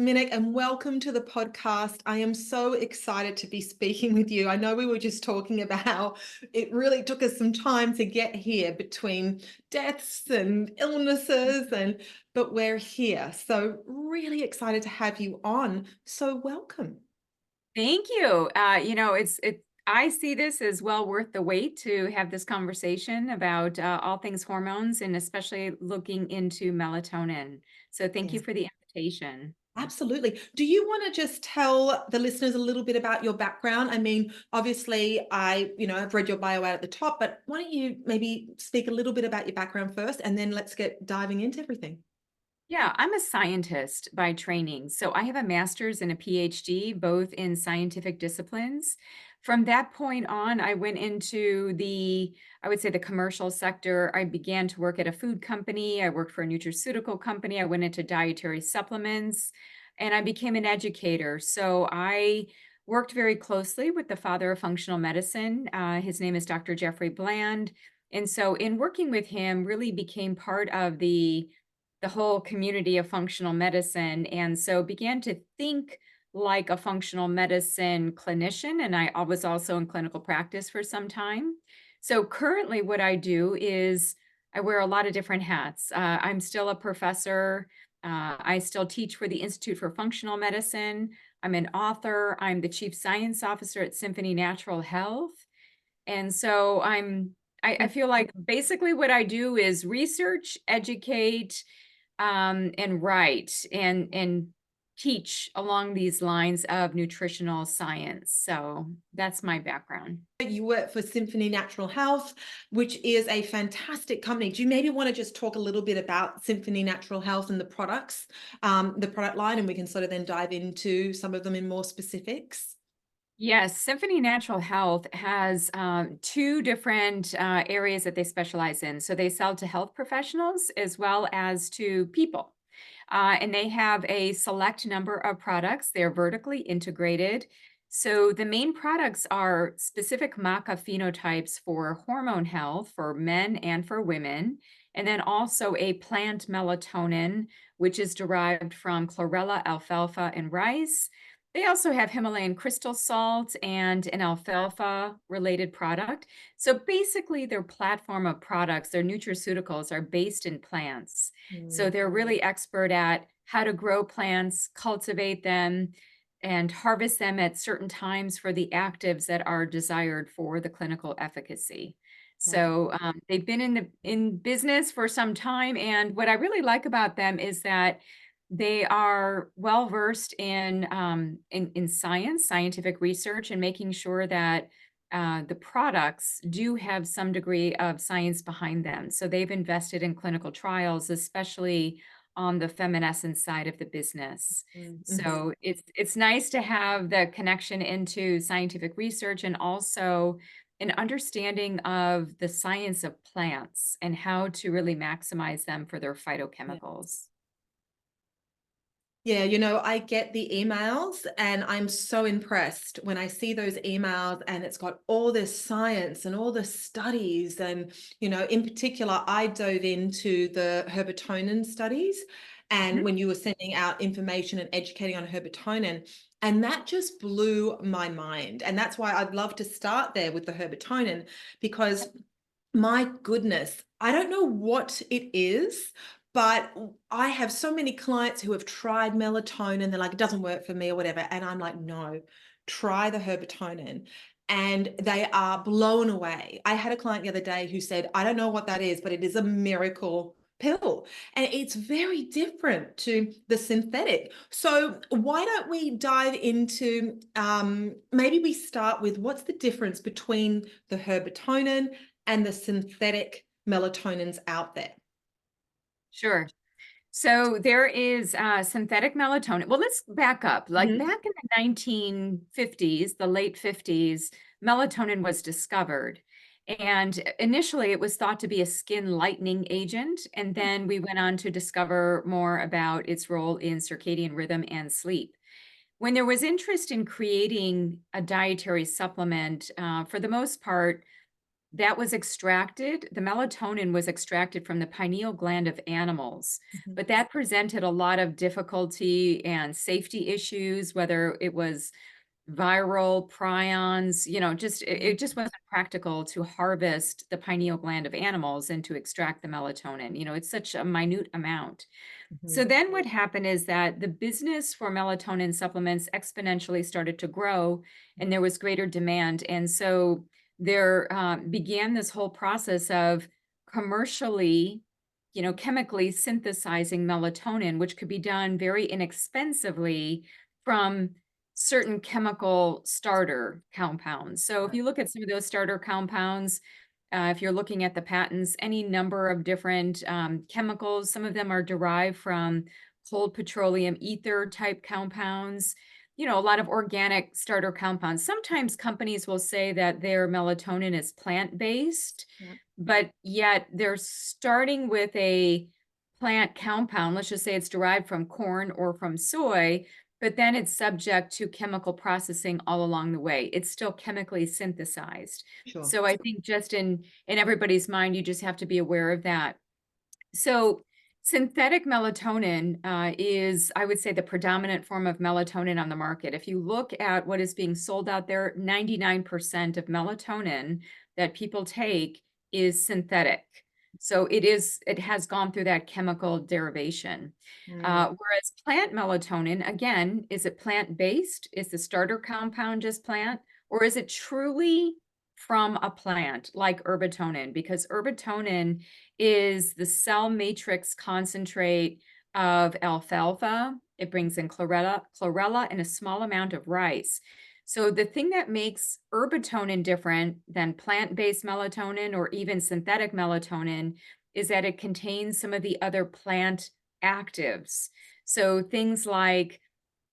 Minich, and welcome to the podcast. I am so excited to be speaking with you. I know we were just talking about how it really took us some time to get here between deaths and illnesses, but we're here. So really excited to have you on. So welcome. Thank you. I see this as well worth the wait to have this conversation about all things hormones and especially looking into melatonin. So thank you Yes, for the invitation. absolutely. Do you want to just tell the listeners a little bit about your background? I mean, obviously, I've read your bio out at the top, but why don't you maybe speak a little bit about your background first, and then let's get diving into everything. Yeah, I'm a scientist by training. So I have a master's and a PhD, both in scientific disciplines. From that point on, I went into I would say the commercial sector. I began to work at a food company. I worked for a nutraceutical company. I went into dietary supplements and I became an educator. So I worked very closely with the father of functional medicine. His name is Dr. Jeffrey Bland. And so in working with him, really became part of the whole community of functional medicine, and so began to think like a functional medicine clinician, and I was also in clinical practice for some time. So currently what I do is I wear a lot of different hats. I'm still a professor. I still teach for the Institute for Functional Medicine. I'm an author. I'm the chief science officer at Symphony Natural Health. And so I feel like basically what I do is research, educate, and write and teach along these lines of nutritional science. So that's my background. You work for Symphony Natural Health, which is a fantastic company. Do you maybe want to just talk a little bit about Symphony Natural Health and the products, the product line, and we can sort of then dive into some of them in more specifics? Yes, Symphony Natural Health has two different areas that they specialize in. So they sell to health professionals as well as to people. And they have a select number of products. They're vertically integrated. So the main products are specific maca phenotypes for hormone health for men and for women, and then also a plant melatonin, which is derived from chlorella, alfalfa, and rice. They also have Himalayan crystal salt and an alfalfa related product. So basically, their platform of products, their nutraceuticals, are based in plants. So Mm. they're really expert at how to grow plants, cultivate them, and harvest them at certain times for the actives that are desired for the clinical efficacy. So they've been in business for some time, and what I really like about them is that they are well versed in science, scientific research, and making sure that the products do have some degree of science behind them. So they've invested in clinical trials, especially on the feminescent side of the business. Mhm. So it's nice to have the connection into scientific research and also an understanding of the science of plants and how to really maximize them for their Yeah. phytochemicals. Yeah, I get the emails and I'm so impressed when I see those emails and it's got all this science and all the studies. And, in particular, I dove into the Herbatonin studies. And Mhm. when you were sending out information and educating on Herbatonin, and that just blew my mind. And that's why I'd love to start there with the Herbatonin, because my goodness, I don't know what it is, but I have so many clients who have tried melatonin. They're like, it doesn't work for me or whatever. And I'm like, no, try the Herbatonin. And they are blown away. I had a client the other day who said, I don't know what that is, but it is a miracle pill. And it's very different to the synthetic. So why don't we dive into, maybe we start with what's the difference between the Herbatonin and the synthetic melatonins out there? Sure. So there is synthetic melatonin. Well, let's back up. Like Mhm. back in the 1950s, the late 50s, melatonin was discovered. And initially, it was thought to be a skin lightening agent. And then we went on to discover more about its role in circadian rhythm and sleep. When there was interest in creating a dietary supplement, for the most part, that was extracted, the melatonin was extracted from the pineal gland of animals, Mhm. but that presented a lot of difficulty and safety issues, whether it was viral prions, just it just wasn't practical to harvest the pineal gland of animals and to extract the melatonin. It's such a minute amount. So Mhm. then what happened is that the business for melatonin supplements exponentially started to grow and there was greater demand. And so there began this whole process of commercially, chemically synthesizing melatonin, which could be done very inexpensively from certain chemical starter compounds. So if Right. you look at some of those starter compounds, if you're looking at the patents, any number of different chemicals, some of them are derived from cold petroleum ether type compounds, a lot of organic starter compounds. Sometimes companies will say that their melatonin is plant-based, Yeah. but yet they're starting with a plant compound. Let's just say it's derived from corn or from soy, but then it's subject to chemical processing all along the way. It's still chemically synthesized. Sure. So I think just in everybody's mind, you just have to be aware of that. So synthetic melatonin is, I would say, the predominant form of melatonin on the market. If you look at what is being sold out there, 99% of melatonin that people take is synthetic. So it has gone through that chemical derivation. Mm. Whereas plant melatonin, again, is it plant-based? Is the starter compound just plant? Or is it truly from a plant like herbatonin? Because herbatonin is the cell matrix concentrate of alfalfa. It brings in chlorella, and a small amount of rice. So the thing that makes herbatonin different than plant-based melatonin or even synthetic melatonin is that it contains some of the other plant actives. So things like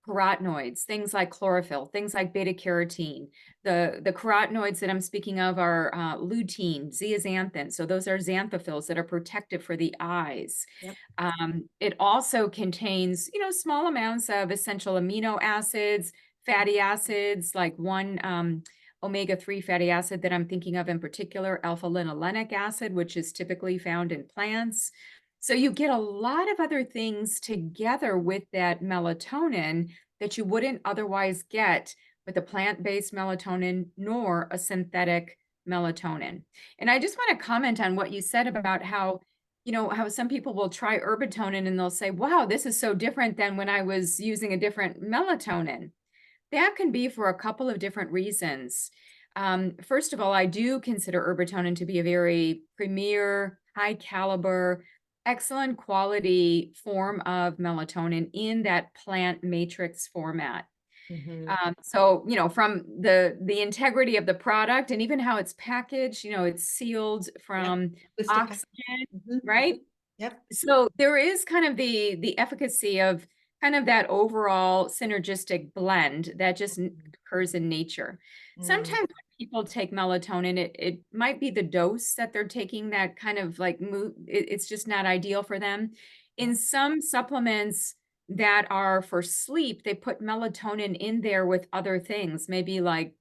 carotenoids, things like chlorophyll, things like beta carotene. The carotenoids that I'm speaking of are lutein, zeaxanthin. So those are xanthophylls that are protective for the eyes. Yep. It also contains, small amounts of essential amino acids, fatty acids, like one omega-3 fatty acid that I'm thinking of in particular, alpha-linolenic acid, which is typically found in plants. So you get a lot of other things together with that melatonin that you wouldn't otherwise get with a plant-based melatonin nor a synthetic melatonin. And I just want to comment on what you said about how some people will try herbatonin and they'll say, wow, this is so different than when I was using a different melatonin. That can be for a couple of different reasons. First of all, I do consider herbatonin to be a very premier, high caliber, excellent quality form of melatonin in that plant matrix format. Mhm. So, from the integrity of the product and even how it's packaged, it's sealed Yep. from Blister pack. oxygen, Mhm. right? Yep. So there is kind of the efficacy of kind of that overall synergistic blend that just occurs in nature. Mm. Sometimes when people take melatonin, it might be the dose that they're taking that kind of like it's just not ideal for them. Yeah. In some supplements that are for sleep, they put melatonin in there with other things, maybe like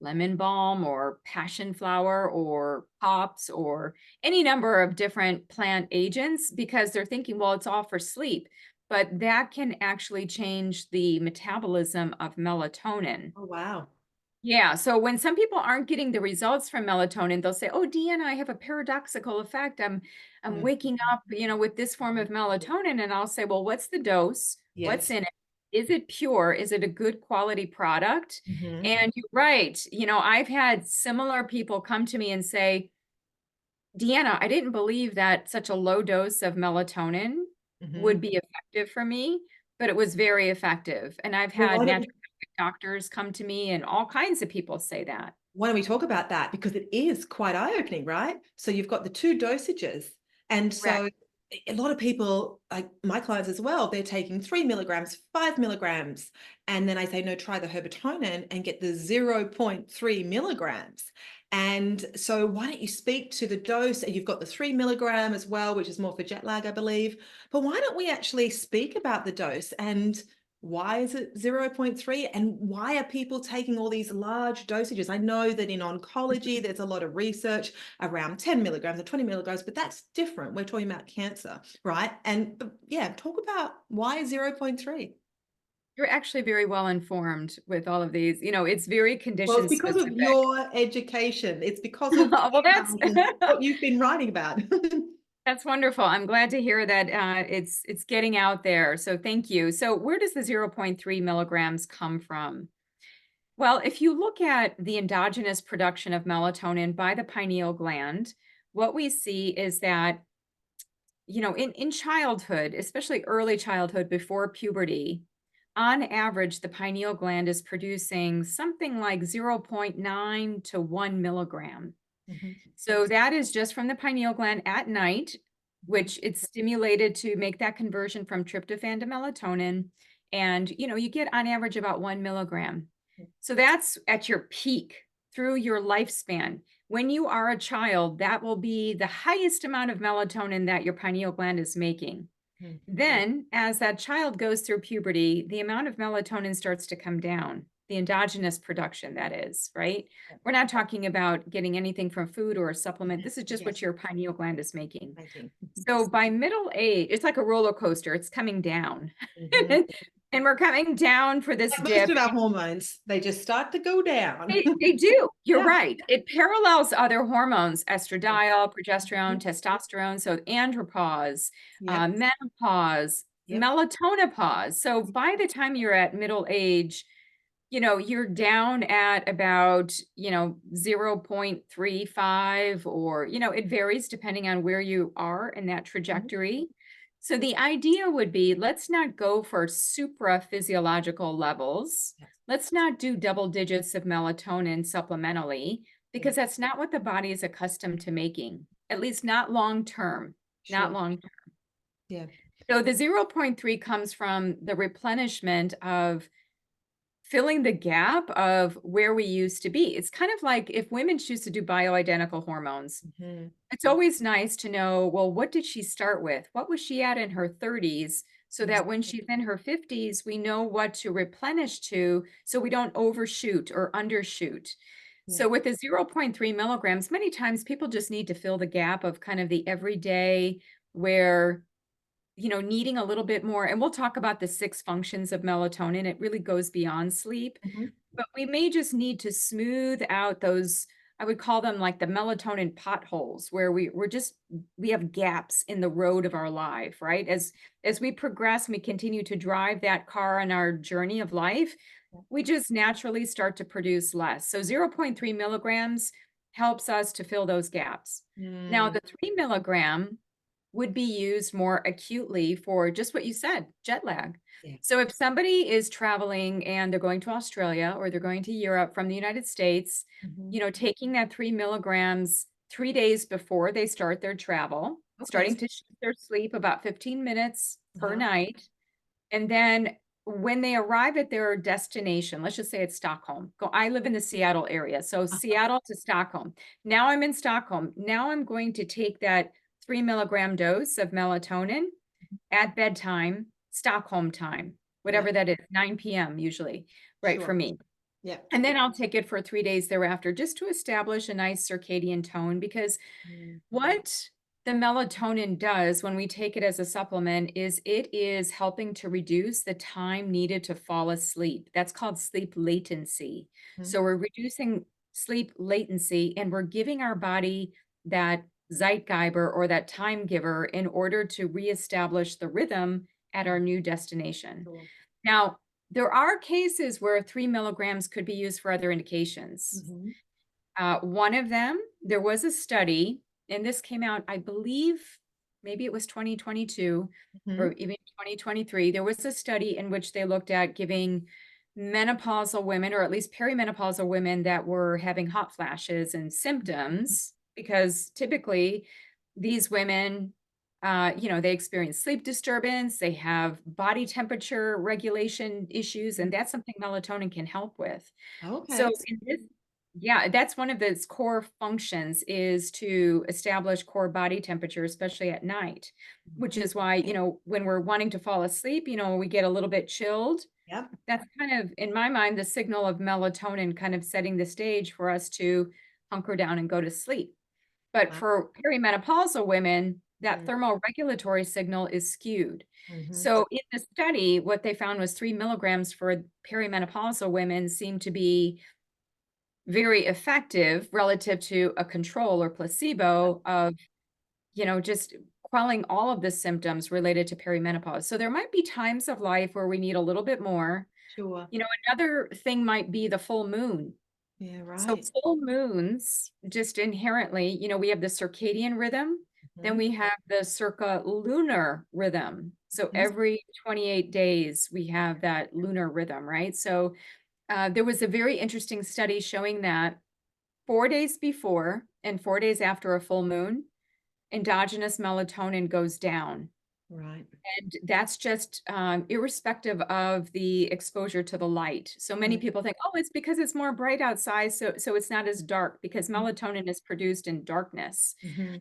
lemon balm or passion flower or pops or any number of different plant agents because they're thinking, well, it's all for sleep. But that can actually change the metabolism of melatonin. Oh, wow. Yeah. So when some people aren't getting the results from melatonin, they'll say, "Oh, Deanna, I have a paradoxical effect. I'm Mm. waking up, with this form of melatonin." And I'll say, "Well, what's the dose? What's Yes. in it? Is it pure? Is it a good quality product?" Mhm. And you're right. I've had similar people come to me and say, "Deanna, I didn't believe that such a low dose of melatonin would Mhm. be effective for me, but it was very effective." And I've Well, had naturopathic doctors come to me and all kinds of people say that. why don't we talk about that? Because it is quite eye-opening, right? So you've got the two dosages. And Correct. so a lot of people, like my clients as well, they're taking 3 milligrams, 5 milligrams. And then I say, no, try the Herbatonin and get the 0.3 milligrams. And so why don't you speak to the dose? And you've got the 3 milligram as well, which is more for jet lag, I believe. But why don't we actually speak about the dose and Why is it 0.3? And why are people taking all these large dosages? I know that in oncology, there's a lot of research around 10 milligrams or 20 milligrams, but that's different. We're talking about cancer, right? And yeah, talk about why 0.3. You're actually very well informed with all of these. It's very Well, it's condition because of specific. your education. It's because of Well, that's what you've been writing about. that's wonderful. I'm glad to hear that it's getting out there. So thank you. So where does the 0.3 milligrams come from? Well, if you look at the endogenous production of melatonin by the pineal gland, what we see is that, in childhood, especially early childhood before puberty, on average, the pineal gland is producing something like 0.9 to 1 milligram. Mhm. So that is just from the pineal gland at night, which it's stimulated to make that conversion from tryptophan to melatonin. And, you get on average about 1 milligram. So that's at your peak through your lifespan. When you are a child, that will be the highest amount of melatonin that your pineal gland is making. Mhm. Then, as that child goes through puberty, the amount of melatonin starts to come down, the endogenous production, that is, right? We're not talking about getting anything from food or a supplement. This is just what Yes, your pineal gland is making. thank you. So by middle age, it's like a roller coaster, it's coming down. Mhm. And we're coming down for this Like most dip. of our hormones, they just start to go down. They do. You're Yeah. right. It parallels other hormones, estradiol, progesterone, Mhm. testosterone. So andropause, Yep. menopause, Yep. melatonopause. So by the time you're at middle age, you're down at about, 0.35, or, it varies depending on where you are in that Mhm. trajectory. So the idea would be, let's not go for supra physiological levels. Yes. Let's not do double digits of melatonin supplementally, Yeah. because that's not what the body is accustomed to making, at least not long term, not Sure. long. Yeah. So the zero point 0.3 comes from the replenishment of filling the gap of where we used to be. It's kind of like if women choose to do bioidentical hormones, Mhm. it's always nice to know, well, what did she start with? What was she at in her 30s? So that when she's in her 50s, we know what to replenish to so we don't overshoot or undershoot. Yeah. So with the zero point 0.3 milligrams, many times people just need to fill the gap of kind of the everyday where needing a little bit more. And we'll talk about the 6 functions of melatonin. It really goes beyond sleep, Mhm. but we may just need to smooth out those, I would call them like the melatonin potholes, where we have gaps in the road of our life, right? As we progress and we continue to drive that car on our journey of life, we just naturally start to produce less. So zero point 0.3 milligrams helps us to fill those gaps. Now, Mm. the 3 milligram would be used more acutely for just what you said, jet lag. Yeah. So if somebody is traveling and they're going to Australia or they're going to Europe from the United States, Mhm. taking that 3 milligrams 3 days before they start their travel, Okay. starting to shift their sleep about 15 minutes per Uh-huh. night. And then when they arrive at their destination, let's just say it's Stockholm. I live in the Seattle area. So Uh-huh. Seattle to Stockholm. Now I'm in Stockholm. Now I'm going to take that 3 milligram dose of melatonin at bedtime, Stockholm time, Yeah. whatever that is, 9 p.m. usually, right, for Sure. me. Yeah. And then I'll take it for 3 days thereafter just to establish a nice circadian tone, because Mm. what the melatonin does when we take it as a supplement is it is helping to reduce the time needed to fall asleep. That's called sleep latency. Mhm. So we're reducing sleep latency and we're giving our body that Zeitgeber, or that time giver, in order to reestablish the rhythm at our new destination. Sure. Now, there are cases where 3 milligrams could be used for other indications. Mhm. One of them, there was a study, and this came out, I believe, maybe it was 2022 or Mhm. even 2023. There was a study in which they looked at giving menopausal women, or at least perimenopausal women, that were having hot flashes and symptoms, because typically these women, they experience sleep disturbance, they have body temperature regulation issues, and that's something melatonin can help with. So Okay. in this Yeah, that's one of its core functions is to establish core body temperature, especially at night, which Mhm. is why, when we're wanting to fall asleep, we get a little bit chilled. Yep. That's kind of, in my mind, the signal of melatonin kind of setting the stage for us to hunker down and go to sleep. But Wow. for perimenopausal women, that Mm. thermoregulatory signal is skewed. Mhm. So in the study, what they found was 3 milligrams for perimenopausal women seemed to be very effective relative to a control or placebo of, just quelling all of the symptoms related to perimenopause. So there might be times of life where we need a little bit more. Sure. Another thing might be the full moon. Yeah, So right. full moons, just inherently, we have the circadian rhythm, then Mhm. we have the circa-lunar rhythm. So Mhm. every 28 days, we have that lunar rhythm, right? So there was a very interesting study showing that 4 days before and 4 days after a full moon, endogenous melatonin goes down. Right. And that's just irrespective of the exposure to the light. So many Mm. people think, oh, it's because it's more bright outside, so it's not as dark because Mhm. melatonin is produced in darkness, Mhm.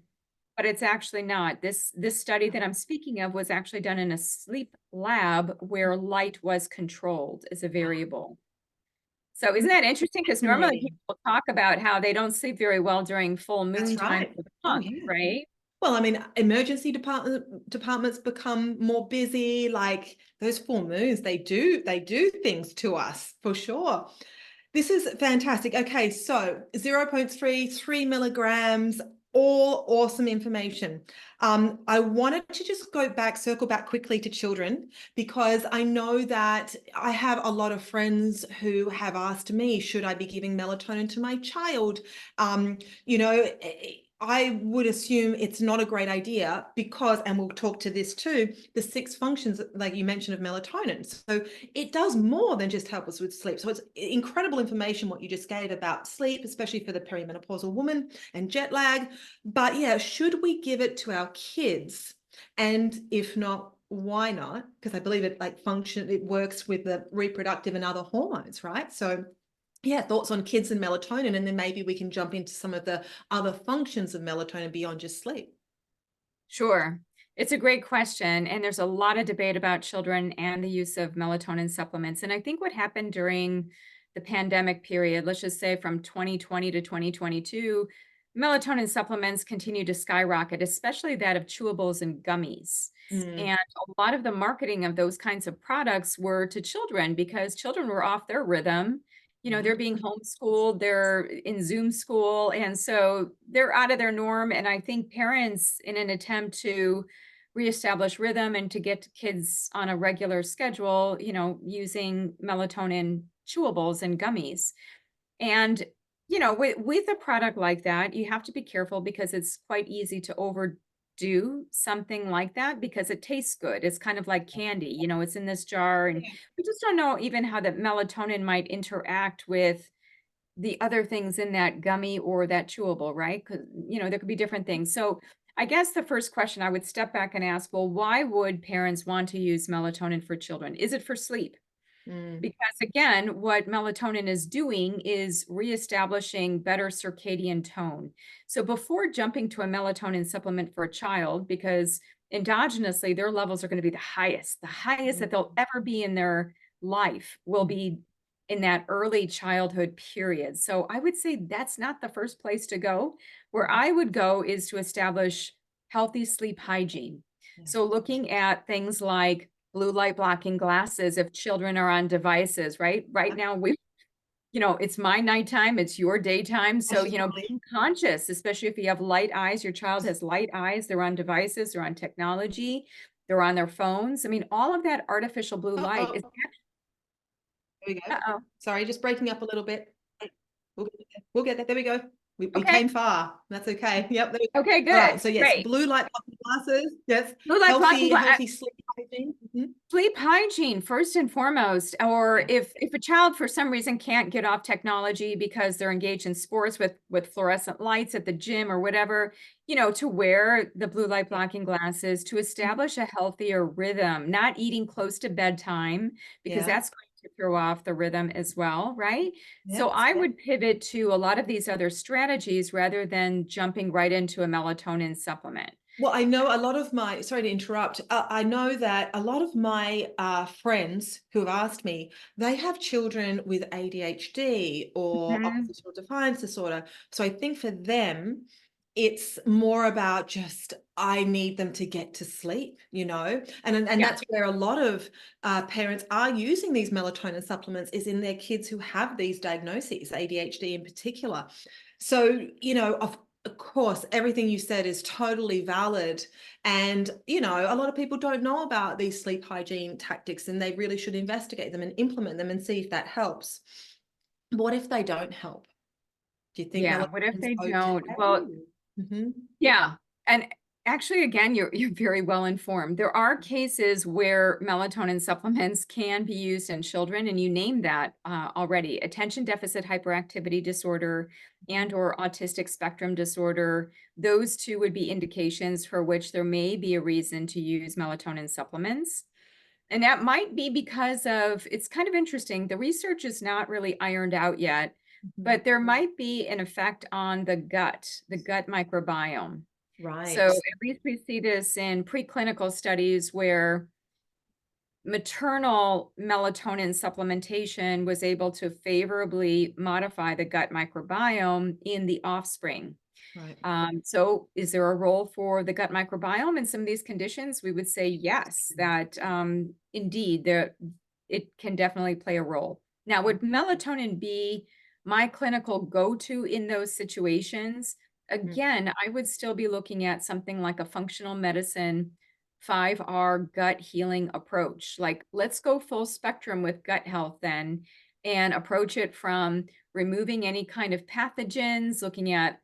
but it's actually not. This study that I'm speaking of was actually done in a sleep lab where light was controlled as a variable. So isn't that interesting? Because normally Fascinating. people talk about how they don't sleep very well during full moon That's times right. of the Oh, month, yeah. right? Well, I mean, emergency departments become more busy. Like those full moons, they do things to us for sure. This is fantastic. Okay, so zero point 0.3, 3 milligrams, all awesome information. I wanted to just circle back quickly to children, because I know that I have a lot of friends who have asked me, should I be giving melatonin to my child? Um, you know, I would assume it's not a great idea because, and we'll talk to this too, the 6 functions, like you mentioned, of melatonin. So it does more than just help us with sleep. So it's incredible information what you just gave about sleep, especially for the perimenopausal woman and jet lag. But yeah, should we give it to our kids? And if not, why not? Because I believe it works with the reproductive and other hormones, right? So yeah, thoughts on kids and melatonin, and then maybe we can jump into some of the other functions of melatonin beyond just sleep. Sure. It's a great question. And there's a lot of debate about children and the use of melatonin supplements. And I think what happened during the pandemic period, let's just say from 2020 to 2022, melatonin supplements continued to skyrocket, especially that of chewables and gummies. Mm, And a lot of the marketing of those kinds of products were to children because children were off their rhythm. yeah. They're being homeschooled, they're in Zoom school, and so they're out of their norm. And I think parents, in an attempt to reestablish rhythm and to get kids on a regular schedule, using melatonin chewables and gummies. And, with a product like that, you have to be careful because it's quite easy to overdo something like that because it tastes good. It's kind of like candy, it's in this jar, and Yeah. we just don't know even how the melatonin might interact with the other things in that gummy or that chewable, right? Because, there could be different things. So I guess the first question I would step back and ask, well, why would parents want to use melatonin for children? Is it for sleep? Mm, Because again, what melatonin is doing is reestablishing better circadian tone. So before jumping to a melatonin supplement for a child, because endogenously their levels are going to be the highest mm, that they'll ever be in their life will mm, be in that early childhood period. So I would say that's not the first place to go. Where mm, I would go is to establish healthy sleep hygiene. yeah. So looking at things like blue light blocking glasses if children are on devices, right? Right Yeah, now, it's my nighttime, it's your daytime. So, absolutely. being conscious, especially if you have light eyes, your child has light eyes, they're on devices, they're on technology, they're on their phones. I mean, all of that artificial blue light is, Uh-oh, there we go. uh-oh. Sorry, just breaking up a little bit. We'll get there. We'll get there. There we go. We Okay. came far. That's okay. Yep. There we go. Okay, All right. good. So yes, Great. blue light blocking glasses. Yes. Blue light blocking Healthy sleep hygiene. Mhm. sleep hygiene first and foremost, or Yeah. if a child for some reason can't get off technology because they're engaged in sports with fluorescent lights at the gym or whatever, to wear the blue light Yeah. blocking glasses to Mhm. establish a healthier rhythm, not eating close to bedtime because Yeah. that's going to throw off the rhythm as well, right? So Yes. I would pivot to a lot of these other strategies rather than jumping right into a melatonin supplement. Well, I know a lot of my, sorry to interrupt, I know that a lot of my friends who have asked me, they have children with ADHD or Mhm. oppositional defiance disorder. So I think for them, it's more about just, I need them to get to sleep, and Yeah. that's where a lot of parents are using these melatonin supplements is in their kids who have these diagnoses, ADHD in particular. So, of course, everything you said is totally valid. And, a lot of people don't know about these sleep hygiene tactics and they really should investigate them and implement them and see if that helps. What if they don't help? Do you think Yeah. What if melatonin's they okay? don't? Well, Mm-hmm. yeah. And actually, again, you're very well informed. There are cases where melatonin supplements can be used in children, and you named that already: attention deficit hyperactivity disorder and or autistic spectrum disorder. Those two would be indications for which there may be a reason to use melatonin supplements. And that might be because of, it's kind of interesting. The research is not really ironed out yet, Mm-hmm. but there might be an effect on the gut microbiome. So Right. at least we see this in preclinical studies where maternal melatonin supplementation was able to favorably modify the gut microbiome in the offspring. Right. So is there a role for the gut microbiome in some of these conditions? We would say yes, that indeed it can definitely play a role. Now, would melatonin be my clinical go-to in those situations? Mhm. Again, I would still be looking at something like a functional medicine 5R gut healing approach. Like, let's go full spectrum with gut health then and approach it from removing any kind of pathogens, looking at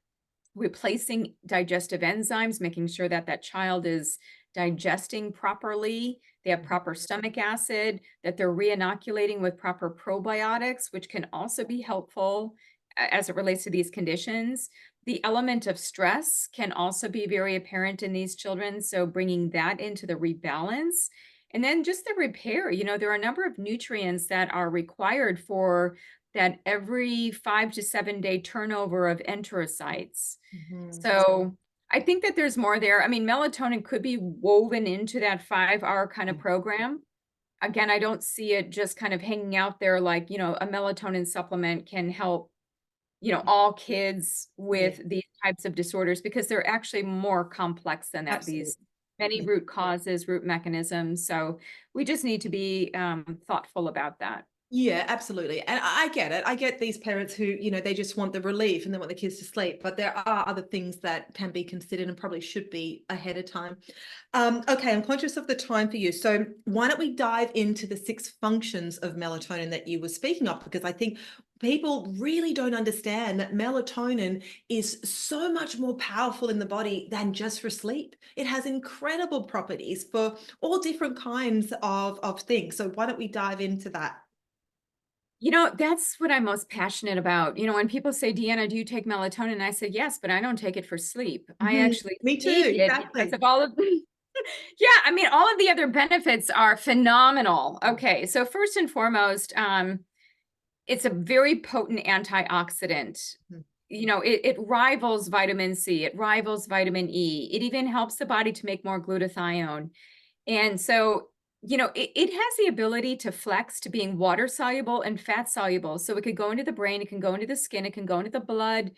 replacing digestive enzymes, making sure that that child is digesting properly, they have proper stomach acid, that they're reinoculating with proper probiotics, which can also be helpful as it relates to these conditions. The element of stress can also be very apparent in these children, so bringing that into the rebalance. And then just the repair, there are a number of nutrients that are required for that every 5 to 7 day turnover of enterocytes. Mhm. So I think that there's more there. I mean, melatonin could be woven into that 5R kind of Yeah. program. Again, I don't see it just kind of hanging out there like, a melatonin supplement can help, all kids Yeah. with these types of disorders because they're actually more complex than that. These Absolutely. many Yeah. root causes, root mechanisms. So we just need to be thoughtful about that. Yeah, absolutely. And I get it. I get these parents who, they just want the relief and they want the kids to sleep, but there are other things that can be considered and probably should be ahead of time. Okay, I'm conscious of the time for you. So why don't we dive into the 6 functions of melatonin that you were speaking of? Because I think people really don't understand that melatonin is so much more powerful in the body than just for sleep. It has incredible properties for all different kinds of things. So why don't we dive into that? That's what I'm most passionate about. When people say, Deanna, do you take melatonin? I say, yes, but I don't take it for sleep. I Mhm. actually Me too, take it because exactly. of all of yeah, I mean, all of the other benefits are phenomenal. Okay, so first and foremost, it's a very potent antioxidant. Mhm. It rivals vitamin C, it rivals vitamin E. It even helps the body to make more glutathione. And so, it has the ability to flex to being water soluble and fat soluble. So it could go into the brain, it can go into the skin, it can go into the blood.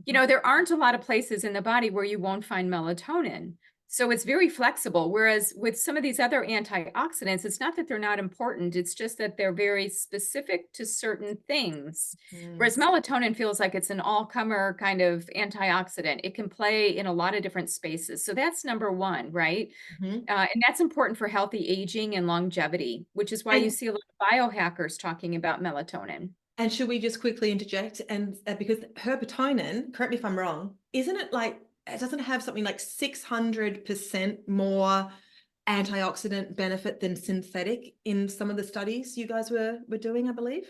Mhm. There aren't a lot of places in the body where you won't find melatonin. So it's very flexible. Whereas with some of these other antioxidants, it's not that they're not important, it's just that they're very specific to certain things. Mm. Whereas melatonin feels like it's an all-comer kind of antioxidant. It can play in a lot of different spaces. So that's number one, right? Mhm. And that's important for healthy aging and longevity, which is why you And see a lot of biohackers talking about melatonin. and should we just quickly interject and because Herbatonin, correct me if I'm wrong, isn't it like it doesn't have something like 600% more antioxidant benefit than synthetic in some of the studies you guys were doing, I believe?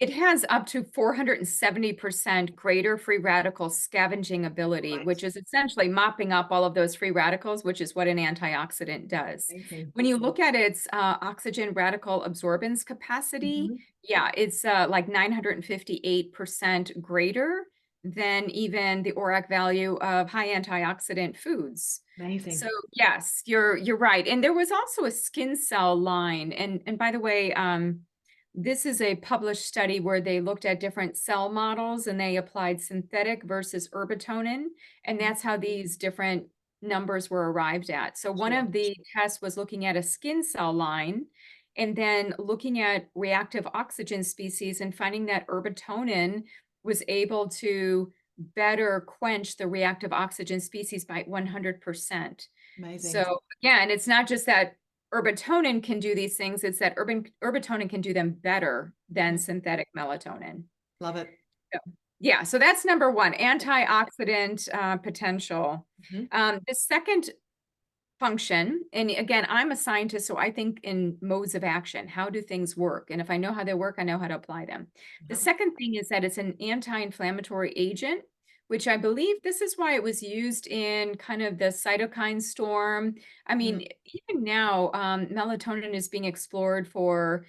It has up to 470% greater free radical scavenging ability, Right. which is essentially mopping up all of those free radicals, which is what an antioxidant does. Amazing. When you look at its oxygen radical absorbance capacity, Mhm. yeah, it's like 958% greater than even the ORAC value of high antioxidant foods. So Amazing. yes, you're right. And there was also a skin cell line. And by the way, this is a published study where they looked at different cell models and they applied synthetic versus Herbatonin, and Mhm. that's how these different numbers were arrived at. So one Sure. of the tests was looking at a skin cell line and then looking at reactive oxygen species and finding that Herbatonin was able to better quench the reactive oxygen species by 100%. Amazing. So again, it's not just that Herbatonin can do these things, it's that Herbatonin can do them better than Mhm. synthetic melatonin. Love it. So, yeah, so that's number one, antioxidant potential. Mhm. The second function, and again, I'm a scientist, so I think in modes of action. How do things work? And if I know how they work, I know how to apply them. The Yep. second thing is that it's an anti-inflammatory agent, which I believe this is why it was used in kind of the cytokine storm. I Mm. mean, even now, melatonin is being explored for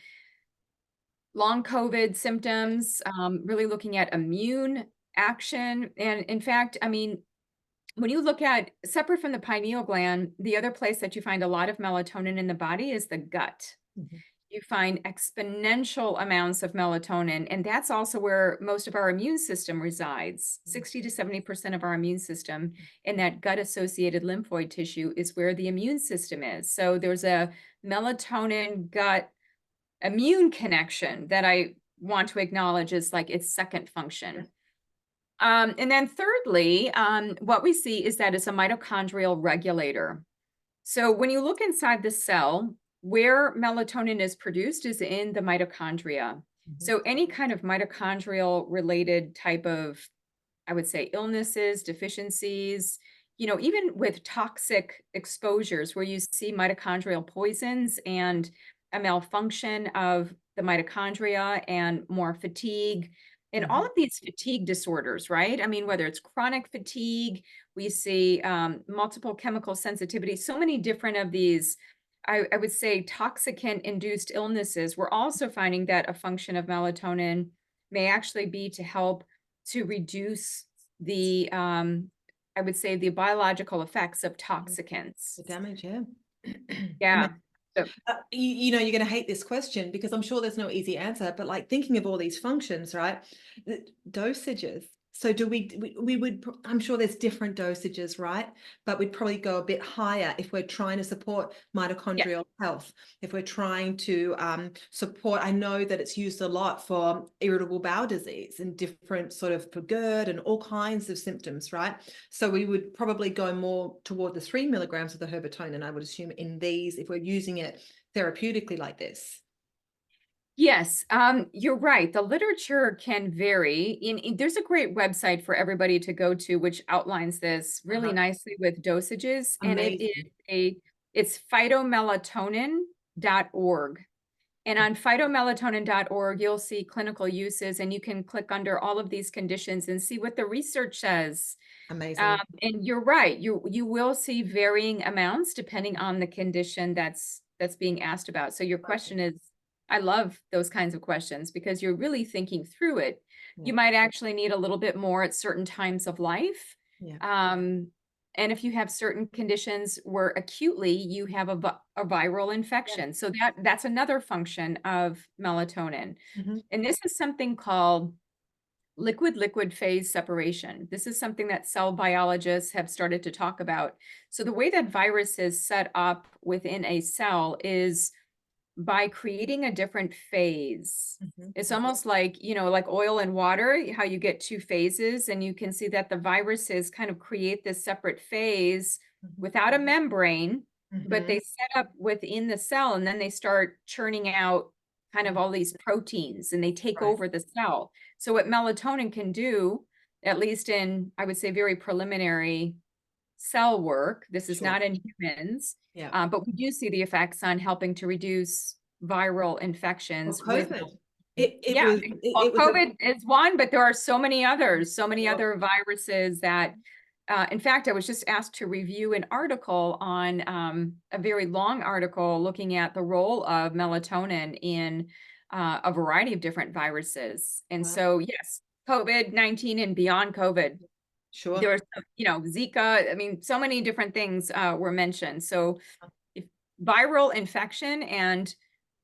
long COVID symptoms, really looking at immune action. And in fact, I mean, when you look at separate from the pineal gland, the other place that you find a lot of melatonin in the body is the gut. Mhm. You find exponential amounts of melatonin, and that's also where most of our immune system resides. Mhm. 60 to 70% of our immune system in that gut associated lymphoid tissue is where the immune system is. So there's a melatonin gut immune connection that I want to acknowledge as like its second Yeah. function. And then thirdly, what we see is that it's a mitochondrial regulator. So when you look inside the cell, where melatonin is produced is in the mitochondria. Mhm. So any kind of mitochondrial related type of, I would say, illnesses, deficiencies, even with toxic exposures where you see mitochondrial poisons and a malfunction of the mitochondria and more fatigue and all Mhm. of these fatigue disorders, right? I mean, whether it's chronic fatigue, we see multiple chemical sensitivity, so many different of these, I would say, toxicant induced illnesses. We're also finding that a function of melatonin may actually be to help to reduce the, I would say, the biological effects of Mhm. toxicants. The damage, yeah. Yeah. So You're going to hate this question because I'm sure there's no easy answer, but like thinking of all these functions, right? The dosages. So do we would, I'm sure there's different dosages, right? But we'd probably go a bit higher if we're trying to support yeah. mitochondrial health, if we're trying to support, I know that it's used a lot for irritable bowel disease and different sort of for GERD and all kinds of symptoms, right? So we would probably go more toward the 3 milligrams of the Herbatonin, I would assume, in these if we're using it therapeutically like this. Yes, you're right. The literature can vary. There's a great website for everybody to go to, which outlines this really Uh-huh. nicely with dosages, and Amazing. it's phytomelatonin.org. And on phytomelatonin.org, you'll see clinical uses, and you can click under all of these conditions and see what the research says. Amazing. And you're right. You will see varying amounts depending on the condition that's being asked about. So your Okay. question is, I love those kinds of questions because you're really thinking through it. Yeah. You might actually need a little bit more at certain times of life. Yeah. Um, and if you have certain conditions where acutely you have a viral Yeah. infection, so that's another function of melatonin. Mhm. And this is something called liquid-liquid phase separation. This is something that cell biologists have started to talk about. So the way that virus is set up within a cell is by creating a different phase. Mhm. It's almost like, like oil and water, how you get two phases, and you can see that the viruses kind of create this separate phase Mhm. without a membrane, but they Mhm. set up within the cell and then they start churning out kind of Mhm. all these proteins and they take Right. over the cell. So what melatonin can do, at least in, I would say, very preliminary cell work, this is Sure. not in humans, Yeah. but we do see the effects on helping to reduce viral Well, infections with COVID. It Yeah, was well, it was a COVID is one, but there are so many others, so many sure. other viruses that, in fact, I was just asked to review an article on a very long article looking at the role of melatonin in a variety of different viruses. And Wow. so, yes, COVID-19 and beyond COVID, there Sure. was, Zika. I mean, so many different things were mentioned. So, if viral infection and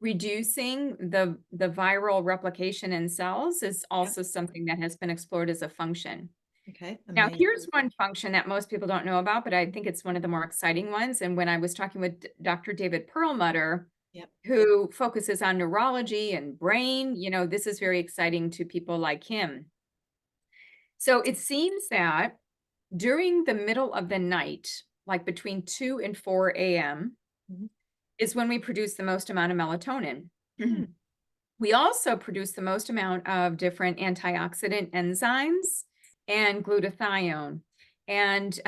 reducing the viral replication in cells is Yeah. also something that has been explored as a function. Okay. Now, Amazing. here's one function that most people don't know about, but I think it's one of the more exciting ones. And when I was talking with Dr. David Perlmutter, Yeah. who focuses on neurology and brain, this is very exciting to people like him. So it seems that during the middle of the night, like between 2 and 4 a.m., Mhm. is when we produce the most amount of melatonin. Hmm. We also produce the most amount of different antioxidant enzymes and glutathione. And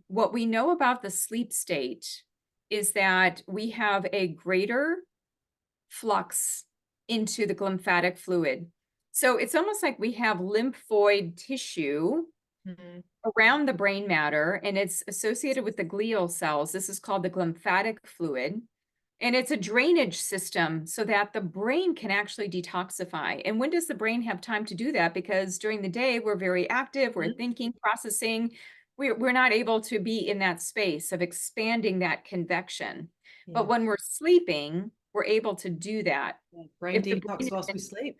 what we know about the sleep state is that we have a greater flux into the lymphatic fluid. So it's almost like we have lymphoid tissue Mhm. around the brain matter, and it's associated with the glial cells. This is called the lymphatic fluid. And it's a drainage system so that the brain can actually detoxify. And when does the brain have time to do that? Because during the day, we're very active, we're Mhm. thinking, processing. We're not able to be in that space of expanding that convection. Yeah. But when we're sleeping, we're able to do that. Yeah. Brain If the brain detox whilst we is sleep.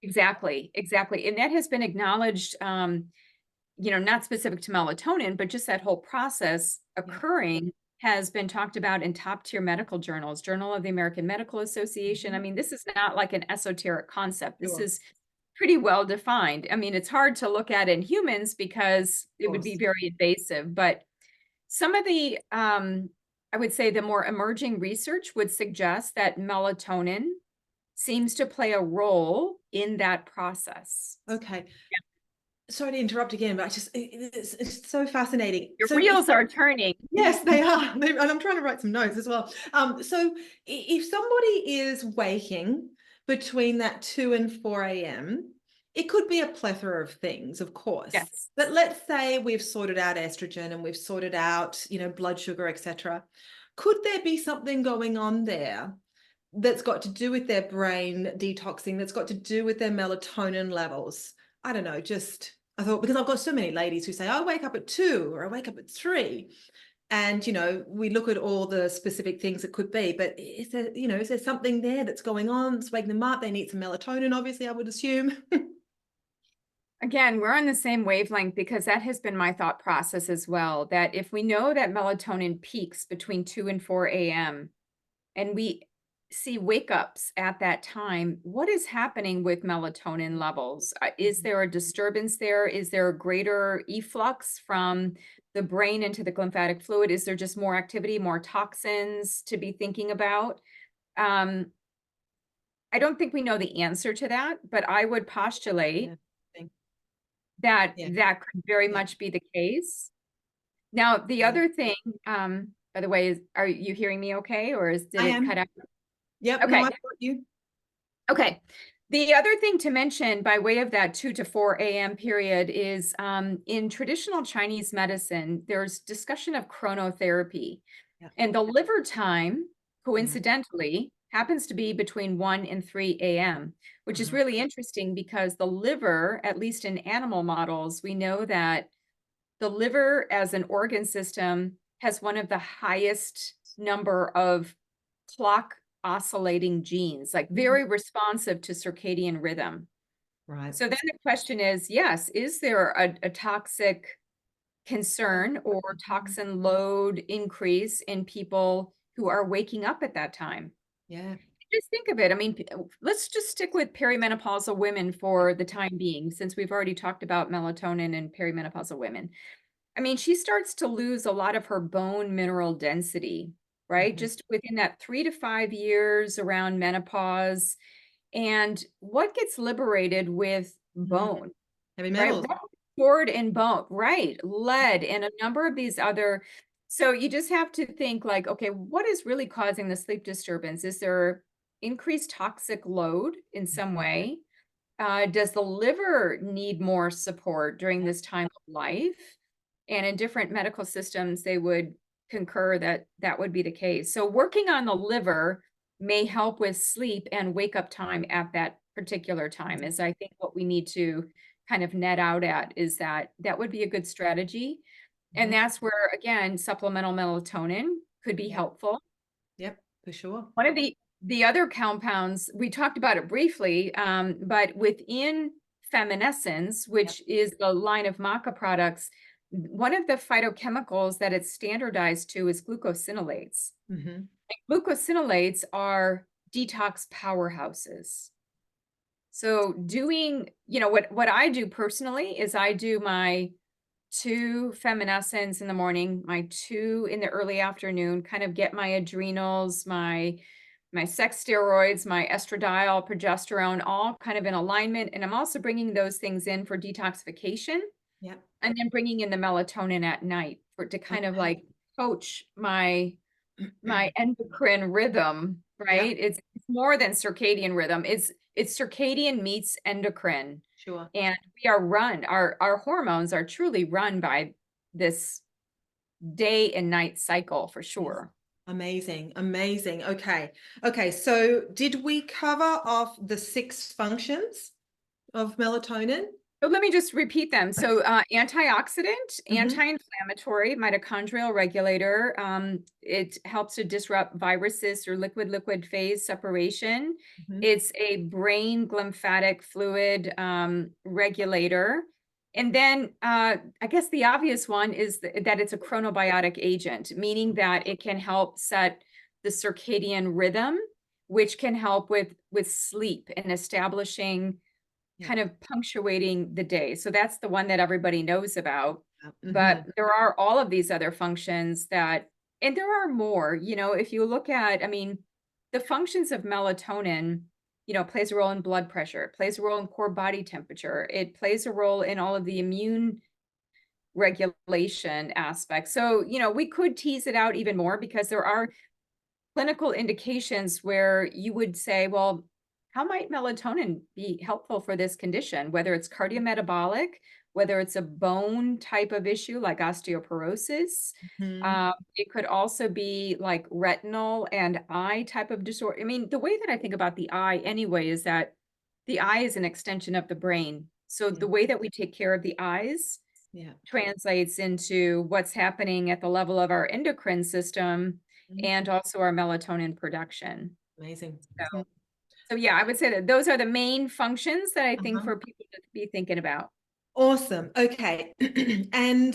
exactly, exactly. And that has been acknowledged, not specific to melatonin, but just that whole process Yeah. occurring has been talked about in top tier medical journals, Journal of the American Medical Association. I Mhm. mean, this is not like an esoteric concept. This Sure. is pretty well defined. I mean, it's hard to look at in humans because Of it would be course. very invasive, but some of the, I would say the more emerging research would suggest that melatonin seems to play a role in that process. Okay. Sorry to interrupt again, but it's so fascinating. Your So if wheels are turning. yes, they are. And I'm trying to write some notes as well. So if somebody is waking between that 2 and 4 a.m., it could be a plethora of things, of course. Yes. But let's say we've sorted out estrogen and we've sorted out, blood sugar, etc. Could there be something going on there that's got to do with their brain detoxing, that's got to do with their melatonin levels? I don't know, just I thought because I've got so many ladies who say, I wake up at 2 or I wake up at 3. And, we look at all the specific things it could be, but is there something there that's going on? It's waking them up. They need some melatonin, obviously, I would assume. Again, we're on the same wavelength because that has been my thought process as well, that if we know that melatonin peaks between 2 and 4 a.m. and we see wake ups at that time, what is happening with melatonin levels? Is there a disturbance there? Is there a greater efflux from the brain into the lymphatic fluid? Is there just more activity, more toxins to be thinking about? Um, I don't think we know the answer to that, but I would postulate Yeah. Thank- that yeah. that could very Yeah. much be the case. Now, the Yeah. other thing, by the way, is are you hearing me okay, or did I it cut am. out? Yep. No, Okay, I've got you. okay. The other thing to mention by way of that 2 to 4 a.m. period is in traditional Chinese medicine, there's discussion of chronotherapy. Yeah. And the liver time, Yeah. coincidentally, happens to be between 1 and 3 a.m., which is Uh-huh. really interesting because the liver, at least in animal models, we know that the liver as an organ system has one of the highest number of clock oscillating genes, like Mhm. very responsive to circadian rhythm. Right. So then the question is, yes, is there a toxic concern or Mhm. toxin load increase in people who are waking up at that time? Yeah. Just think of it. I mean, let's just stick with perimenopausal women Yeah. for the time being, since we've already talked about melatonin and perimenopausal women. I mean, she starts to lose a lot of her bone mineral density, right? Mhm. Just within that 3 to 5 years around menopause. And what gets liberated with Mhm. bone, Heavy right? metals. What's stored in bone, right? Lead and a number of these other. So you just have to think like, okay, what is really causing the sleep disturbance? Is there increased toxic load in some way? Does the liver need more support during this time of life? And in different medical systems, they would concur that that would be the case. So working on the liver may help with sleep and wake up time at that particular time is I think what we need to kind of net out at is that that would be a good strategy. And Mhm. that's where, again, supplemental melatonin could be Yeah. helpful. Yep, for sure. One of the other compounds, we talked about it briefly, but within feminescence, Yep. which is the line of maca products, one of the phytochemicals that it's standardized to is glucosinolates. Hmm. Glucosinolates are detox powerhouses. So doing, what I do personally is I do my 2 feminescence in the morning, my 2 in the early afternoon, kind of get my adrenals, my sex steroids, my estradiol, progesterone, all kind of in alignment. And I'm also bringing those things in for detoxification Yep. and then bringing in the melatonin at night for to kind of Okay. like coach my endocrine rhythm, Yep. right? It's more than circadian rhythm. It's circadian meets endocrine. Sure. And we are run, our hormones are truly run by this day and night cycle for Yes. sure. Amazing. Amazing. Okay. Okay. So did we cover off the 6 functions of melatonin? So let me just repeat them. So antioxidant, Hmm. anti-inflammatory, mitochondrial regulator. It helps to disrupt viruses through liquid-liquid phase separation. Hmm. It's a brain glymphatic fluid regulator. And then I guess the obvious one is that it's a chronobiotic agent, meaning that it can help set the circadian rhythm, which can help with sleep and establishing Yep. kind of punctuating the day. So that's the one that everybody knows about. But Hmm. there are all of these other functions that, and there are more, if you look at, I mean, the functions of melatonin, plays a role in blood pressure, it plays a role in core body temperature, it plays a role in all of the immune regulation aspects. So, we could tease it out even more because there are clinical indications where you would say, well, how might melatonin be helpful for this condition, whether it's cardiometabolic, whether it's a bone type of issue like osteoporosis. Hmm. It could also be like retinal and eye type of disorder. I mean, the way that I think about the eye anyway is that the eye is an extension of the brain. So Yeah. the way that we take care of the eyes Yeah. translates into what's happening at the level of our endocrine system Mhm. and also our melatonin production. Amazing. So, so yeah, I would say that those are the main functions that I think Uh-huh. for people to be thinking about. Awesome. Okay. And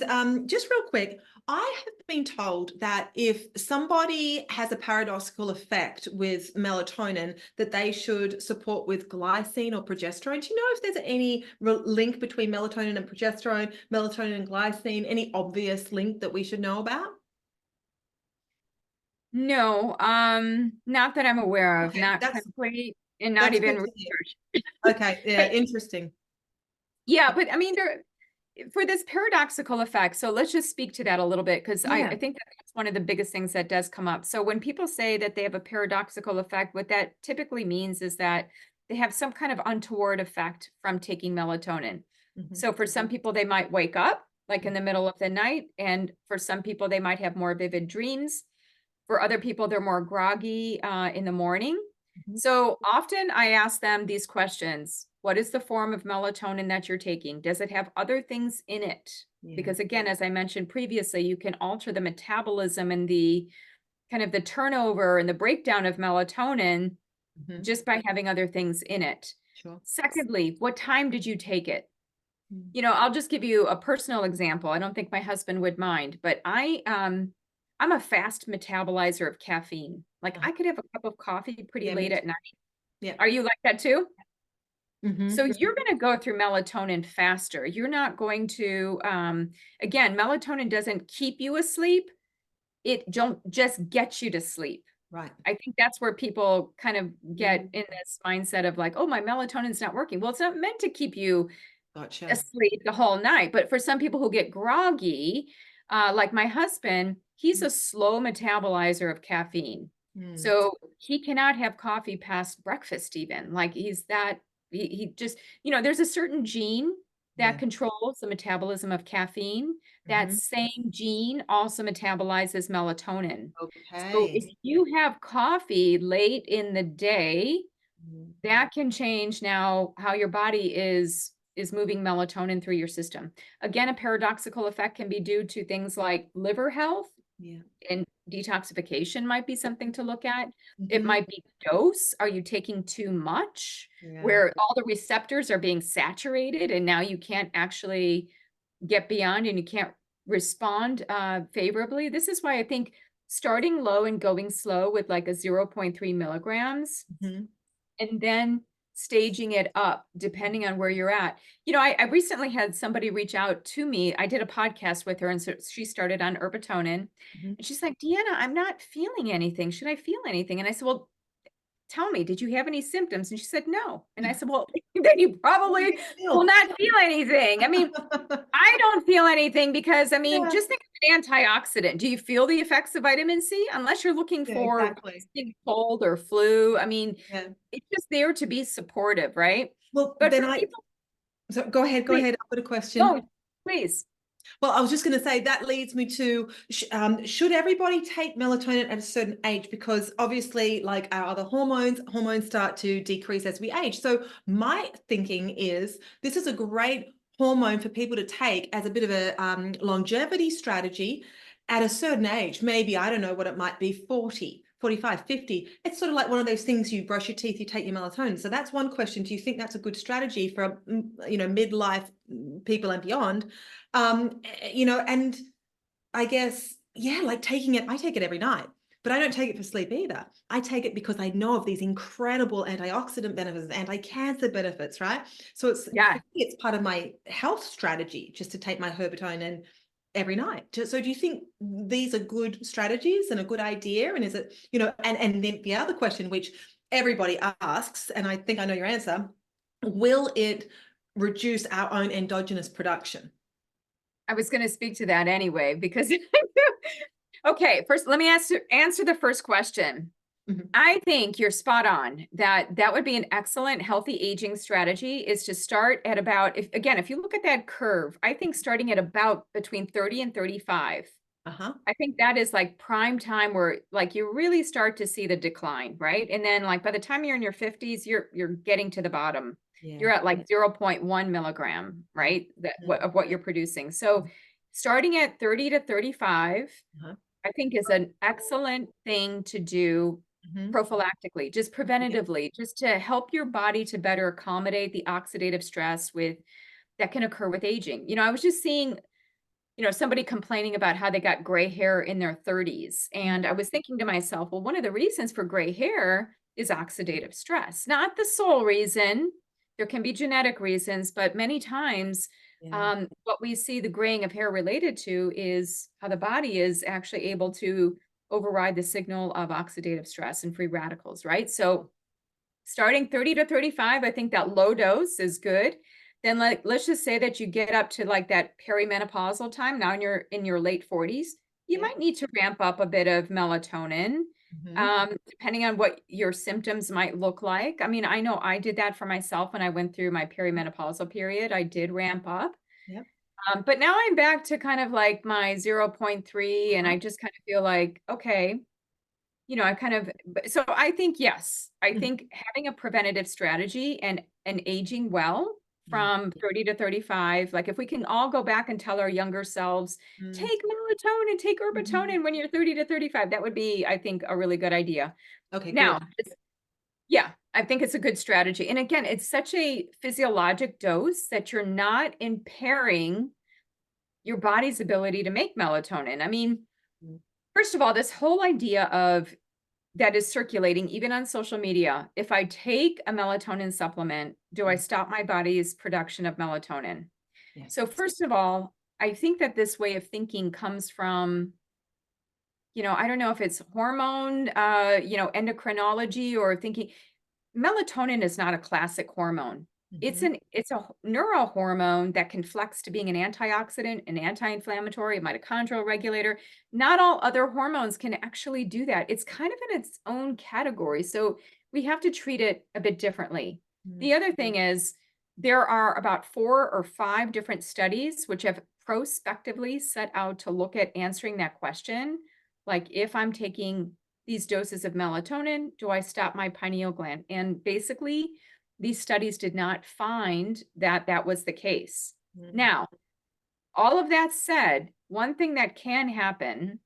just real quick, I have been told that if somebody has a paradoxical effect with melatonin, that they should support with glycine or progesterone. Do you know if there's any link between melatonin and progesterone, melatonin and glycine, any obvious link that we should know about? No, not that I'm aware of, Okay, not clinically and not that's even good to hear. research. Okay, yeah, But interesting. yeah, but I mean, for this paradoxical effect, so let's just speak to that a little bit because I Yeah. think that that's one of the biggest things that does come up. So when people say that they have a paradoxical effect, what that typically means is that they have some kind of untoward effect from taking melatonin. Mhm. So for some people, they might wake up like in the middle of the night, and for some people, they might have more vivid dreams. For other people, they're more groggy in the morning. Mhm. So often I ask them these questions. What is the form of melatonin that you're taking? Does it have other things in it? Yeah. Because again, as I mentioned previously, you can alter the metabolism and the kind of the turnover and the breakdown of melatonin Mhm. just by having other things in it. Sure. Secondly, what time did you take it? Mm. I'll just give you a personal example. I don't think my husband would mind, but I'm a fast metabolizer of caffeine. Like Uh-huh. I could have a cup of coffee pretty Yeah, me late too. at night. Yeah. Are you like that too? So Mhm. you're going to go through melatonin faster. You're not going to again, melatonin doesn't keep you asleep. It don't just get you to sleep. Right. I think that's where people kind of get Mm. in this mindset of like, oh, my melatonin's not working. Well, it's not meant to keep you Gotcha. asleep the whole night. But for some people who get groggy, like my husband, he's Mm. a slow metabolizer of caffeine. Mm. So he cannot have coffee past breakfast even. Like he just, there's a certain gene that Yeah. controls the metabolism of caffeine. That Hmm. same gene also metabolizes melatonin. So if Okay. you have coffee late in the day, Mm. that can change now how your body is moving melatonin through your system. Again, a paradoxical effect can be due to things like liver health, Yeah. and detoxification might be something to look at. It Hmm. might be dose. Are you taking too much Yeah. where all the receptors are being saturated and now you can't actually get beyond and you can't respond favorably? This is why I think starting low and going slow with like a zero point 0.3 milligrams Hmm. and then staging it up depending on where you're at. I recently had somebody reach out to me. I did a podcast with her, and so she started on Herbatonin. Hmm. And she's like, Deanna, I'm not feeling anything. Should I feel anything? And I said, well, tell me, did you have any symptoms? And she said, no. And I said, well, then you What a probably big will deal. not feel anything. I mean, I don't feel anything because, I mean, Yeah. just think of an antioxidant. Do you feel the effects of vitamin C? Unless you're looking Yeah, for exactly. cold or flu. I mean, Yeah. it's just there to be supportive, right? Well, But for people, so go ahead, go please, ahead. I've got a question. no, please. Well, I was just going to say that leads me to should everybody take melatonin at a certain age? Because obviously, like our other hormones start to decrease as we age. So my thinking is this is a great hormone for people to take as a bit of a longevity strategy at a certain age. Maybe, I don't know what it might be, 40, 45, 50. It's sort of like one of those things, you brush your teeth, you take your melatonin. So that's one question. Do you think that's a good strategy for, midlife people and beyond? And I guess, yeah, like taking it, I take it every night, but I don't take it for sleep either. I take it because I know of these incredible antioxidant benefits, anti-cancer benefits, right? So for Yeah. me, it's part of my health strategy just to take my Herbatonin every night. So do you think these are good strategies and a good idea? And is it, and then the other question, which everybody asks, and I think I know your answer, will it reduce our own endogenous production? I was going to speak to that anyway, because okay, first let me answer the first question. Mhm. I think you're spot on that would be an excellent healthy aging strategy is to start at about, if you look at that curve, I think starting at about between 30 and 35. Uh-huh. I think that is like prime time where like you really start to see the decline, right? And then like by the time you're in your 50s, you're getting to the bottom. Yeah. You're at like 0.1 milligram, Yeah. right? Yeah. Of what you're producing. So starting at 30 to 35, Uh-huh. I think is an excellent thing to do Mhm. prophylactically, just Yeah. preventatively, just to help your body to better accommodate the oxidative stress that can occur with aging. I was just seeing somebody complaining about how they got gray hair in their 30s. And I Mhm. was thinking to myself, well, one of the reasons for gray hair is oxidative stress, not the sole reason. There can be genetic reasons, but many times Yeah. what we see the graying of hair related to is how the body is actually able to override the signal of oxidative stress and free radicals, right? So starting 30 to 35, I think that low dose is good. Then let's just say that you get up to like that perimenopausal time. Now in your late 40s, you Yeah. might need to ramp up a bit of melatonin, Mhm. depending on what your symptoms might look like. I mean, I know I did that for myself when I went through my perimenopausal period. I did ramp up. Yep. But now I'm back to kind of like my zero point 0.3, and Uh-huh. I just kind of feel like, okay, I kind of so I think, yes, I Mhm. think having a preventative strategy and aging well Yeah. from 30 to 35, like if we can all go back and tell our younger selves, Mm. take melatonin, take Mhm. Herbatonin when you're 30 to 35, that would be, I think, a really good idea. Okay, Now, good. yeah, I think it's a good strategy. And again, it's such a physiologic dose that you're not impairing your body's ability to make melatonin. I mean, Mm. first of all, this whole idea of that is circulating even on social media. If I take a melatonin supplement, do I Mm. stop my body's production of melatonin? Yeah. So first of all, I think that this way of thinking comes from, I don't know if it's hormone, endocrinology or thinking melatonin is not a classic hormone. It's a neurohormone that can flex to being an antioxidant, an anti-inflammatory, a mitochondrial regulator. Not all other hormones can actually do that. It's kind of in its own category. So we have to treat it a bit differently. Mm. The other thing is there are about 4 or 5 different studies which have prospectively set out to look at answering that question. Like, if I'm taking these doses of melatonin, do I stop my pineal gland? And basically, these studies did not find that that was the case. Mm. Now, all of that said, one thing that can happen,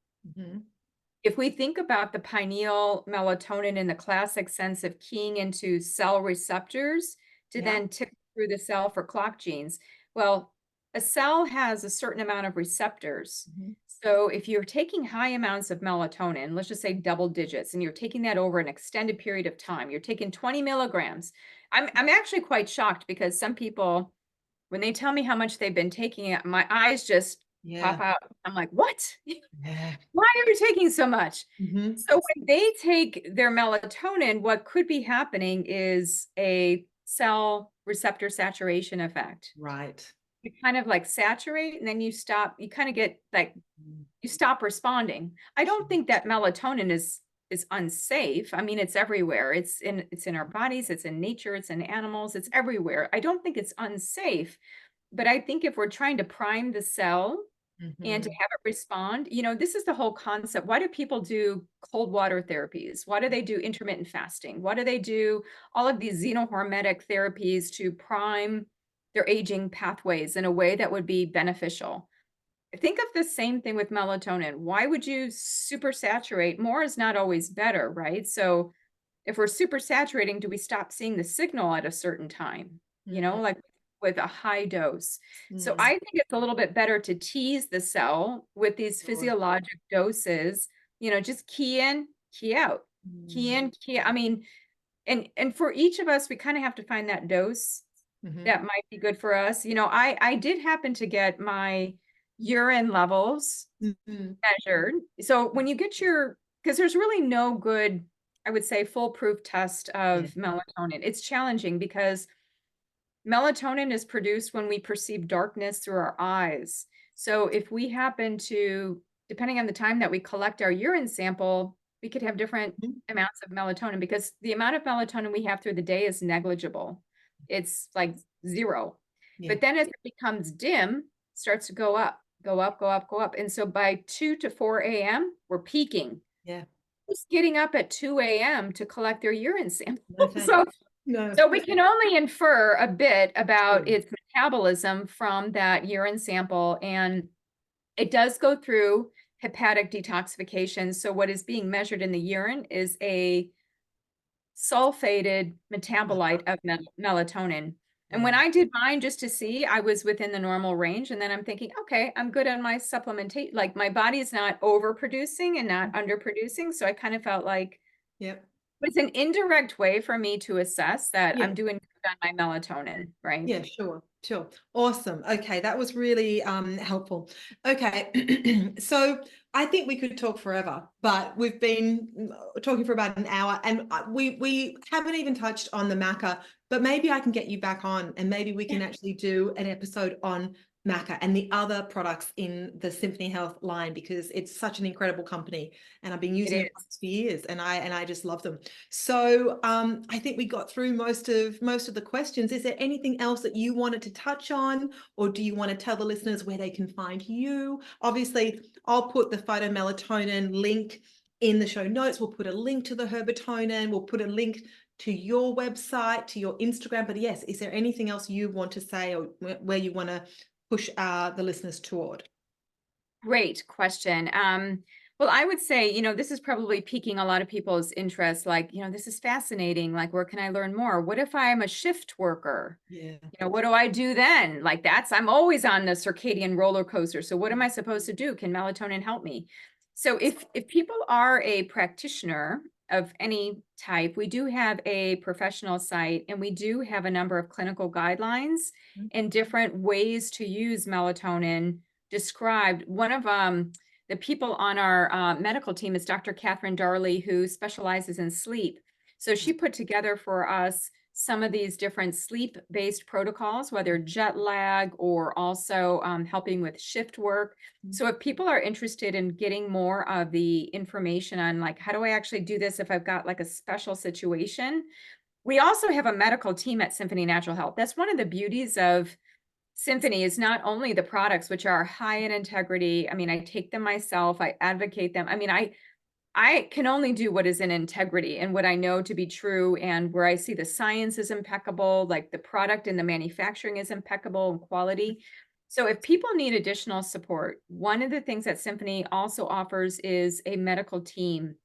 if we think about the pineal melatonin in the classic sense of keying into cell receptors to Yeah. then tick through the cell for clock genes, well, a cell has a certain amount of receptors. So if you're taking high amounts of melatonin, let's just say double digits, and you're taking that over an extended period of time, you're taking 20 milligrams. I'm actually quite shocked because some people, when they tell me how much they've been taking it, my eyes just pop Yeah. out. I'm like, what? Yeah. Why are you taking so much? Mm-hmm. So when they take their melatonin, what could be happening is a cell receptor saturation effect. Right. You kind of like saturate and then you stop, you kind of get like, you stop responding. I don't think that melatonin is unsafe. I mean, it's everywhere. It's in our bodies, it's in nature, it's in animals, it's everywhere. I don't think it's unsafe, but I think if we're trying to prime the cell and to have it respond, this is the whole concept. Why do people do cold water therapies? Why do they do intermittent fasting? Why do they do all of these xenohormetic therapies to prime their aging pathways in a way that would be beneficial? Think of the same thing with melatonin. Why would you super saturate? More is not always better, right? So if we're super saturating, do we stop seeing the signal at a certain time? Like with a high dose. So I think it's a little bit better to tease the cell with these physiologic doses, just key in, key out, key in, key. I mean, and for each of us, we kind of have to find that dose that might be good for us. I did happen to get my urine levels measured. So when you get because there's really no good, I would say, foolproof test Yeah. of melatonin. It's challenging because melatonin is produced when we perceive darkness through our eyes. So if we happen to, depending on the time that we collect our urine sample, we could have different amounts of melatonin because the amount of melatonin we have through the day is negligible. It's like 0. Yeah. But then as it becomes dim, starts to go up, go up, go up, go up. And so by 2 to 4 a.m., we're peaking. Yeah. Who's getting up at 2 a.m. to collect their urine sample? No, thanks. So No. so we can only infer a bit about its metabolism from that urine sample, and it does go through hepatic detoxification. So what is being measured in the urine is a sulfated metabolite of melatonin. And when I did mine just to see, I was within the normal range. And then I'm thinking, okay, I'm good on my supplementation. Like my body is not overproducing and not underproducing. So I kind of felt like Yep. it's an indirect way for me to assess that Yeah. I'm doing good on my melatonin, right? Yeah, sure. Awesome. Okay, that was really helpful. Okay, so I think we could talk forever, but we've been talking for about an hour, and we haven't even touched on the maca. But maybe I can get you back on, and maybe we can actually do an episode on maca and the other products in the Symphony Health line, because it's such an incredible company, and I've been using them for years, and I just love them. So I think we got through most of the questions. Is there anything else that you wanted to touch on, or do you want to tell the listeners where they can find you? Obviously, I'll put the phytomelatonin link in the show notes. We'll put a link to the Herbatonin. We'll put a link to your website, to your Instagram. But yes, is there anything else you want to say, or where you want to push the listeners toward? Great question. Well, I would say, this is probably piquing a lot of people's interest. Like, this is fascinating. Like, where can I learn more? What if I'm a shift worker? Yeah. What do I do then? Like I'm always on the circadian roller coaster. So what am I supposed to do? Can melatonin help me? So if people are a practitioner of any type, we do have a professional site, and we do have a number of clinical guidelines and different ways to use melatonin described. One of the people on our medical team is Dr. Catherine Darley, who specializes in sleep. So she put together for us some of these different sleep-based protocols, whether jet lag or also helping with shift work. So if people are interested in getting more of the information on like, how do I actually do this if I've got like a special situation? We also have a medical team at Symphony Natural Health. That's one of the beauties of Symphony is not only the products, which are high in integrity. I mean, I take them myself, I advocate them. I mean, I can only do what is in integrity and what I know to be true, and where I see the science is impeccable, like the product and the manufacturing is impeccable in quality. So if people need additional support, one of the things that Symphony also offers is a medical team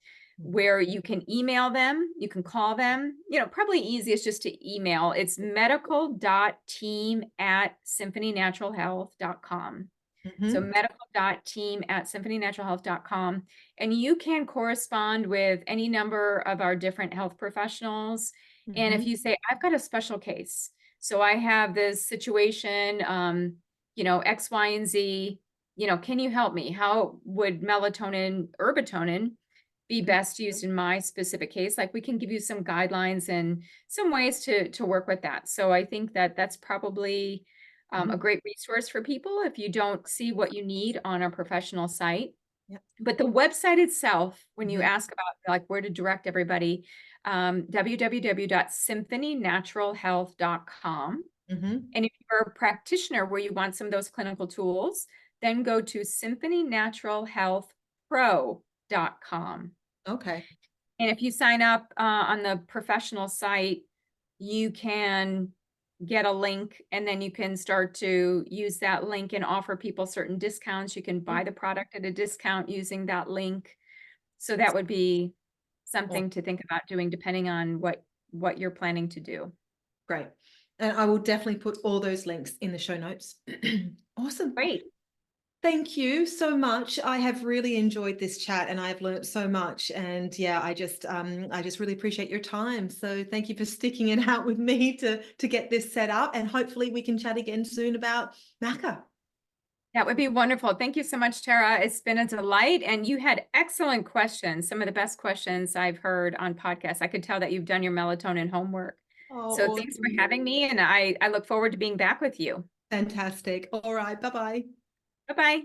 where you can email them, you can call them, probably easiest just to email. It's medical.team@symphonynaturalhealth.com. So Mhm. medical.team@symphonynaturalhealth.com. And you can correspond with any number of our different health professionals. And if Mhm. you say, I've got a special case, so I have this situation, X, Y, and Z, can you help me? How would melatonin, Herbatonin be best used in my specific case? Like we can give you some guidelines and some ways to work with that. So I think that that's probably a Mhm. great resource for people if you don't see what you need on a professional site. Yep. But the website itself, when you Mhm. ask about like where to direct everybody, www.symphonynaturalhealth.com. Mhm. And if you're a practitioner where you want some of those clinical tools, then go to symphonynaturalhealthpro.com. Okay. And if you sign up on the professional site, you can get a link and then you can start to use that link and offer people certain discounts. You can buy the product at a discount using that link. So that would be Aw- something to think about doing depending on what you're planning to do. Great. And I will definitely put all those links in the show notes. Awesome. Great. Thank you so much. I have really enjoyed this chat and I've learned so much. And yeah, I just really appreciate your time. So thank you for sticking it out with me to get this set up. And hopefully we can chat again soon about maca. That would be wonderful. Thank you so much, Tara. It's been a delight. And you had excellent questions, some of the best questions I've heard on podcasts. I could tell that you've done your melatonin homework. So Oh, thanks for awesome. having me. And I look forward to being back with you. Fantastic. All right. Bye-bye. Bye-bye.